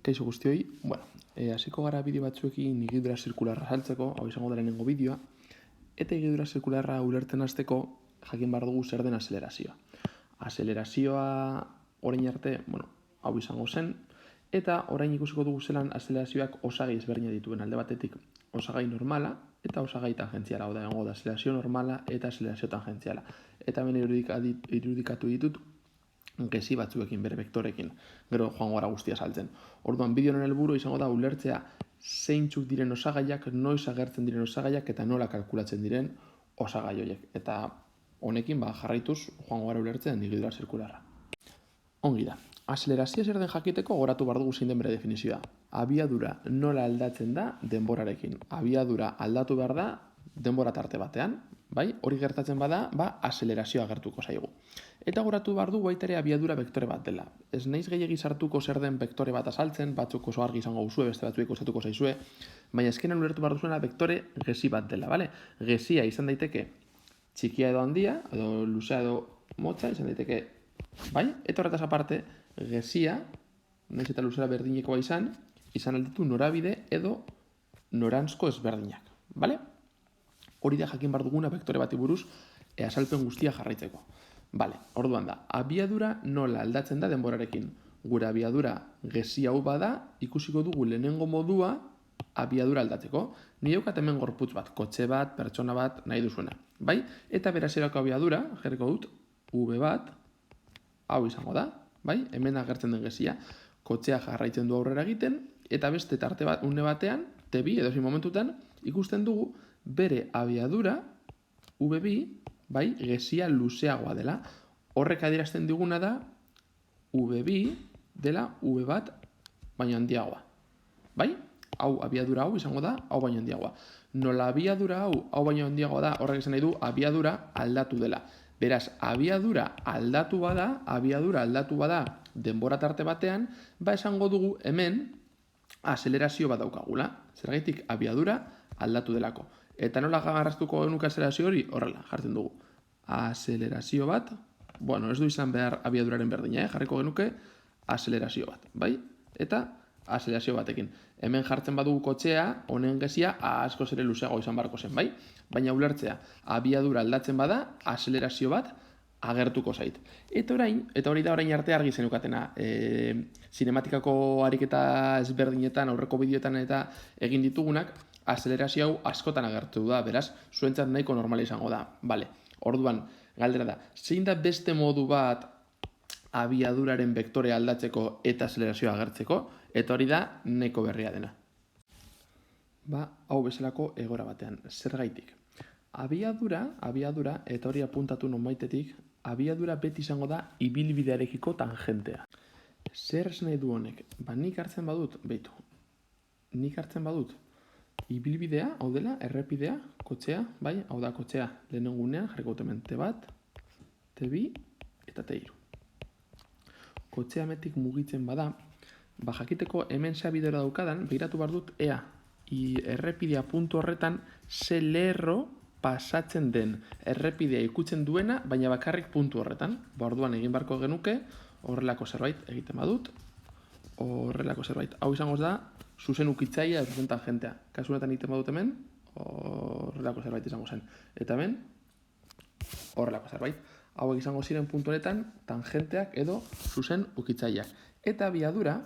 Kaixo guztioi, hasiko gara bideo batzuekin higidura zirkularra saltzeko, hau izango da lehenengo bideoa, eta higidura zirkularra ulertzen hasteko jakin behar dugu zer den azelerazioa. Azelerazioa orain arte, hau izango zen, eta orain ikusiko dugu zelan azelerazioak osagai ezberdina dituen alde batetik osagai normala eta osagai tangentziala, hau da egongo da azelerazio normala eta azelerazio tangentziala. Eta hemen irudikatu ditut gezi batzuekin, bere vektorekin, gero joango gara guztia saltzen. Orduan, bideo honen helburua izango da ulertzea zeintzuk diren osagaiak, noiz agertzen diren osagaiak eta nola kalkulatzen diren osagai horiek. Eta honekin jarraituz joango gara ulertzen higidura zirkularra. Ongi da. Azelerazioa zer den jakiteko goratu behar dugu zein den bere definizioa. Abiadura nola aldatzen da denborarekin. Abiadura aldatu behar da denbora tarte batean, bai? Hori gertatzen bada, azelerazioa agertuko zaigu. Eta goratu behar du baita ere abiadura vektore bat dela. Ez naiz gehiegi sartuko zer den vektore bat azaltzen, batzuk oso argi izango duzue, beste batzuek kostatuko zaizue, baina azkenean ulertu behar duzuena vektore gezi bat dela, bale? Gezia izan daiteke txikia edo handia, edo luzea edo motza, izan daiteke, bai? Eta horretaz aparte, gezia, naiz eta luzera berdinekoa izan alditu norabide edo noranzko ezberdinak, bale? Hori da jakin behar duguna vektore bati buruz azalpen guztia jarraitzeko. Bale, orduan da, abiadura nola aldatzen da denborarekin. Gure abiadura gezi hau bada, ikusiko dugu lehenengo modua abiadura aldatzeko. Ni daukat hemen gorputz bat, kotxe bat, pertsona bat, nahi duzuena. Bai? Eta berazerako abiadura, jarriko dut, V bat, hau izango da, bai? Hemen agertzen den gezia. Kotxea jarraitzen du aurrera egiten, eta beste tarte bat, une batean, T2 edo zein momentutan, ikusten dugu bere abiadura, V2, bai, gezia luzeagoa dela. Horrek adierazten diguna da, V2 dela V bat baina handiagoa. Bai? Hau abiadura hau izango da, hau baina handiagoa. Nola abiadura hau baina handiagoa da, horrek esan nahi du, abiadura aldatu dela. Beraz, abiadura aldatu bada denbora tarte batean, esango dugu hemen azelerazio bat daukagula. Zergatik abiadura aldatu delako. Eta nola garraztuko genuke azelerazio hori? Horrela, jartzen dugu. Azelerazio bat, ez du izan behar abiaduraren berdina, jarriko genuke azelerazio bat, bai? Eta azelerazio batekin. Hemen jartzen badugu kotxea, honen gezia asko ere luzeago izan barko zen, bai? Baina ulertzea, abiadura aldatzen bada, azelerazio bat agertuko zait. Eta hori da orain arte argi zenukatena. Zinematikako ariketa ezberdinetan, aurreko bideoetan eta egin ditugunak, azelerazio hau askotan agertu da, beraz, zuentzat nahiko normala izango da. Bale, orduan, galdera da, zein da beste modu bat abiaduraren vektore aldatzeko eta azelerazioa agertzeko, eta hori da nahiko berria dena. Hau bezalako egora batean, zergaitik. Abiadura, eta hori apuntatu nonbaitetik, abiadura beti izango da ibilbidearekiko tangentea. Zer esan nahi du honek? Nik hartzen badut, ibilbidea, hau dela, errepidea, kotxea, bai, hau da kotxea lehenengunean, jarriko dut hemen T1, T2 eta T3. Kotxea metik mugitzen bada, jakiteko hemen zabidera daukadan, behiratu behar dut, errepidea puntu horretan ze lerro pasatzen den. Errepidea ikutzen duena, baina bakarrik puntu horretan. Orduan egin barko genuke, horrelako zerbait egiten badut, horrelako zerbait. Hau izango da, zuzen ukitzaia, zuzen tangentea. Kasu honetan egiten badut hemen, horrelako zerbait izango zen. Eta hemen, horrelako zerbait. Hauek izango ziren puntu honetan, tangenteak edo zuzen ukitzaileak. Eta abiadura,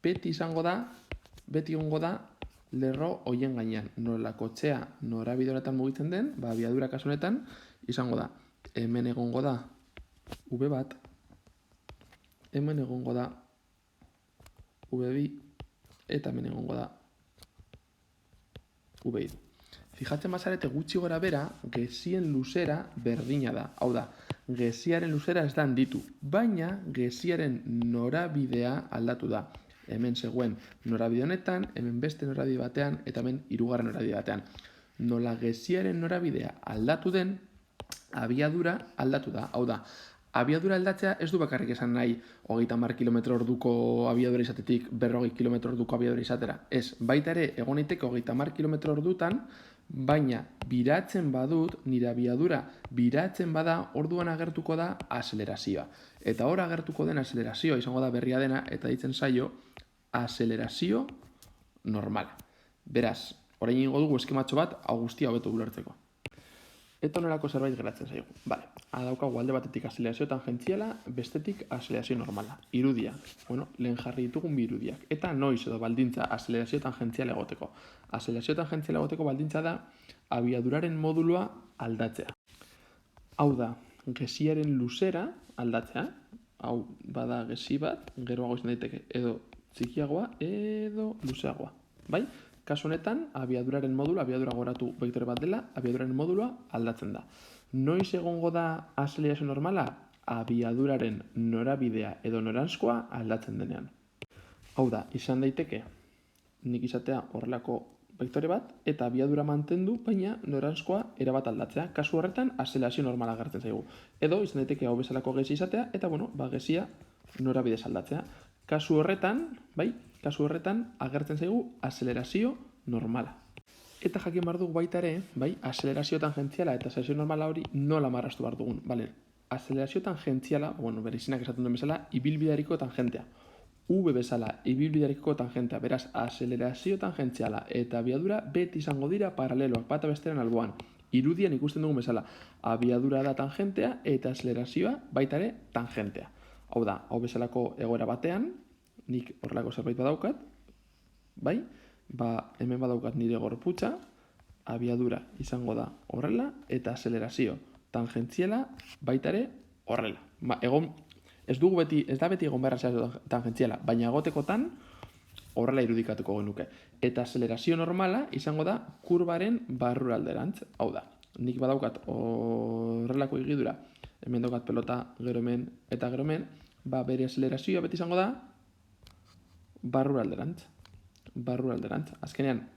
beti egongo da, lerro hoien gainean. Nola kotxea norabide honetan mugitzen den, abiadura kasu honetan, izango da, hemen egongo da V bat, hemen egongo da V2, eta hemen egongo da V3. Fijatzen bazarete gutxi gora bera, gezien luzera berdina da. Hau da, geziaren luzera ez da handitu, baina geziaren norabidea aldatu da. Hemen zegoen norabide honetan, hemen beste norabide batean, eta hemen hirugarren norabide batean. Nola geziaren norabidea aldatu den, abiadura aldatu da. Hau da, abiadura aldatzea ez du bakarrik esan nahi 30 km/h abiadura izatetik 40 km/h abiadura izatera. Ez, baita ere egon daiteke 30 km/h baina biratzen badut, nire abiadura biratzen bada, orduan agertuko da azelerazioa. Eta hor agertuko den azelerazioa izango da berria dena, eta ditzen zaio aselerazio normala. Beraz, orain egingo dugu eskematxo bat hau guztia hobeto ulertzeko. Eta honelako zerbait geratzen zaigu. Vale, daukagu alde batetik aselerazio tangentziala, bestetik aselerazio normala. Irudia. Bueno, lehen jarri ditugun bi irudiak. Eta noiz edo baldintza aselerazio tangentziala egoteko. Aselerazio tangentziala egoteko baldintza da abiaduraren modulua aldatzea. Hau da, gesiaren luzera aldatzea. Hau bada gesi bat, geroago izan daiteke edo txikiagoa edo luzeagoa. Bai? Kasu honetan, abiaduraren modulua, abiadura goratu vektore bat dela, abiaduraren modulua aldatzen da. Noiz egongo da aselerazio normala? Abiaduraren norabidea edo noranzkoa aldatzen denean. Hau da, izan daiteke, nik izatea horrelako vektore bat, eta abiadura mantendu, baina noranzkoa erabat aldatzea. Kasu horretan, aselerazio normala agertzen zaigu. Edo, izan daiteke hau bezalako gesi izatea, eta gesia norabidez aldatzea. Kasu horretan, agertzen zaigu aselerazio normala. Eta jakin behar dugu baita ere, aselerazio tangentziala eta aselerazio normala hori nola marraztu behar dugun. Aselerazio tangentziala, bere izenak esaten duen bezala, ibilbideariko tangentea. V bezala, ibilbideariko tangentea. Beraz, aselerazio tangentziala eta abiadura beti izango dira paraleloak bata bestearen alboan. Irudian ikusten dugun bezala, abiadura da tangentea eta aselerazioa baita ere tangentea. Hau da, hau bezalako egoera batean, nik horrelako zerbait badaukat, hemen badaukat nire gorputza, abiadura izango da horrela, eta aselerazio tangentziala baita ere horrela. Ez da beti egon behar aselerazio tangentziala, baina egotekotan horrela irudikatuko genuke. Eta aselerazio normala izango da kurbaren barruralderantz. Hau da, nik badaukat horrelako igidura, hemen daukat pelota gero hemen eta gero hemen, bere aselerazioa beti izango da barruralderantz. Azkenean,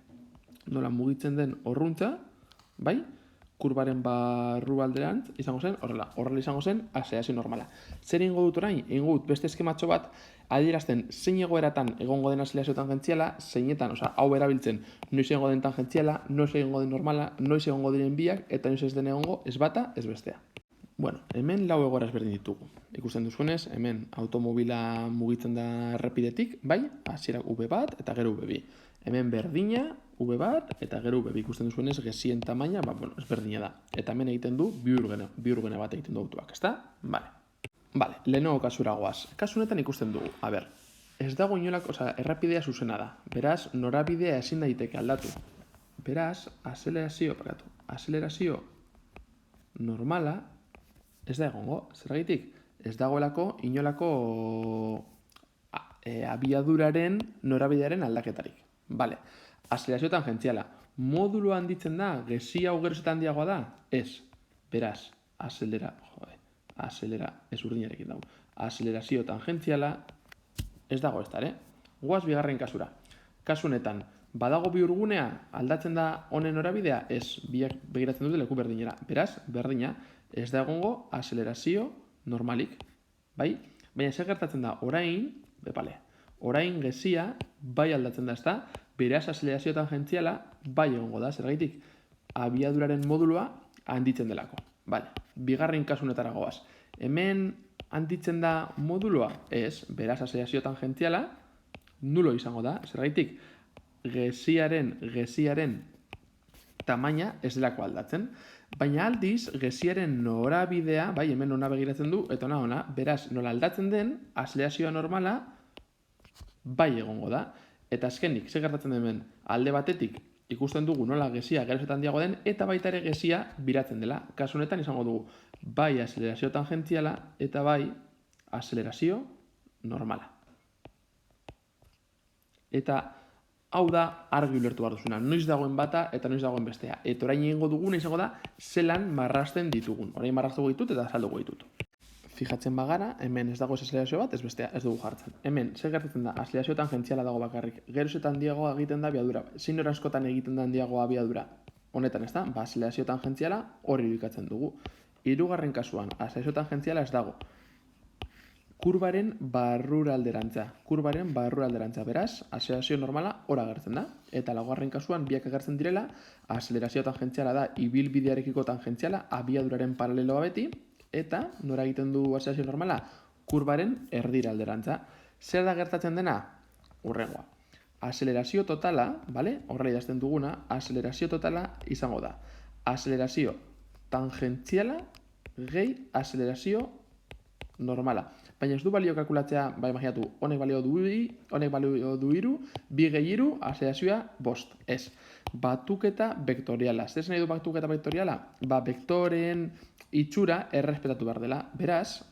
nola mugitzen den horruntza, kurbaren barrualderantz izango zen horrela izango zen aselerazio normala. Zer egingo dut orain? Egingo dut beste eskematxo bat adierazten zein egoeratan egongo den aselerazio tangentziala, zeinetan, hau erabiltzen noiz egongo den tangentziala, noiz egongo den normala, noiz egongo diren biak, eta noiz ez den egongo ez bata, ez bestea. Bueno, hemen lau egoera ezberdin ditugu. Ikusten duzuenez, hemen automobila mugitzen da errepidetik, hasierak V bat eta gero V bi. Hemen berdina, V bat eta gero V bi. Ikusten duzuenez, gesien tamaina, ezberdina da. Eta hemen egiten du biurgene bat egiten du autoak, ezta? Vale, lehenago kasura goaz. Kasu honetan ikusten dugu, ez dago inolako, errepidea zuzena da. Beraz, norabidea ezin daiteke aldatu. Beraz, aselerazio normala ez da egongo. Zergatik? Ez dagoelako inolako abiaduraren norabidearen aldaketarik. Aselerazio tangentziala. Modulua handitzen da, gesi hau geroz eta handiagoa da? Ez. Beraz, aselerazio tangentziala ez dago ez da, Goaz bigarren kasura. Kasu honetan, badago bihurgunea aldatzen da honen norabidea? Ez, biak begiratzen dute leku berdinera. Beraz, berdina, ez da egongo aselerazio normalik. Baina zer gertatzen da, orain gesia aldatzen da, ez da, beraz aselerazio tangentziala egongo da, zergaitik abiaduraren modulua handitzen delako. Bigarren kasu honetara goaz. Hemen handitzen da modulua? Ez, beraz aselerazio tangentziala nulo izango da, zergaitik gesiaren tamaina ez delako aldatzen. Baina aldiz, gesiaren norabidea, hemen ona begiratzen du, eta ona, beraz, nola aldatzen den, aselerazioa normala egongo da. Eta azkenik, zer gertatzen hemen, alde batetik ikusten dugu nola gesia geroz eta handiago den, eta baita ere gesia biratzen dela. Kasu honetan izango dugu, aselerazio tangentziala eta aselerazio normala. Eta hau da argi ulertu behar duzuna, noiz dagoen bata eta noiz dagoen bestea. Eta orain egingo duguna izango da zelan marrazten ditugun. Orain marraztuko ditut eta azalduko ditut. Fijatzen bagara, hemen ez dago aselerazio bat, ez bestea, ez dugu jartzen. Hemen, zer gertatzen da, aselerazio tangentziala dago bakarrik. Geroz eta handiagoa egiten da abiadura. Zein noranzkotan egiten da handiagoa abiadura? Honetan ez da, aselerazio tangentziala hori irudikatzen dugu. Hirugarren kasuan, aselerazio tangentziala ez dago. Kurbaren barruralderantza. Beraz, aselerazio normala hor agertzen da. Eta laugarren kasuan, biak agertzen direla, aselerazio tangentziala da ibilbidearekiko tangentziala, abiaduraren paraleloa beti, eta nora egiten du aselerazio normala? Kurbaren erdiralderantza. Zer da gertatzen dena? urrengoa. Azelerazio totala, vale? Horrela idazten duguna, azelerazio totala izango da. Azelerazio tangentziala gehi azelerazio normala. Baina ez du balio kalkulatzea, imaginatu, honek balio du 3, 2 gehi 3, azelerazioa 5. Ez. Batuketa vektoriala. Zer nahi du batuketa vektoriala? Vektoreen itxura errespetatu behar dela. Beraz,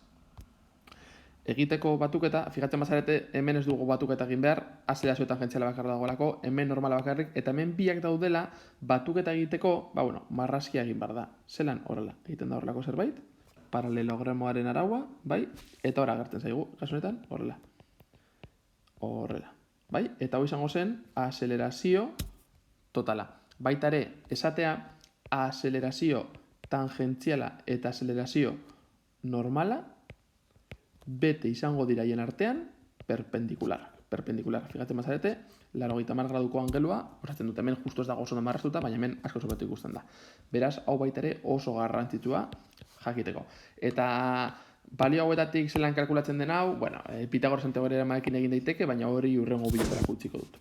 egiteko batuketa, fijatzen bazarete, hemen ez dugu batuketa egin behar, azelerazio tangentziala bakar dagoelako, hemen normala bakarrik, eta hemen biak daudela, batuketa egiteko, marrazkia egin behar da. Zelan, horrela, egiten da horrelako zerbait, paralelogramoaren araua, bai, eta hor agertzen zaigu, kasu honetan, horrela. Horrela, bai, eta hau izango zen, azelerazio totala. Baita ere, esatea, azelerazio tangentziala eta azelerazio normala, bete izango diraien artean, perpendikular. Fijatzen bazarete, 80 graduko angelua, osatzen dut, hemen justu ez dago oso marraztuta, baina hemen asko sobetu ikusten da. Beraz, hau baita ere oso garrantzitsua jakiteko. Eta balio hauetatik zelan kalkulatzen den hau, Pitagoresen teoremarekin egin daiteke, baina hori hurrengo bideoetarako utziko dut.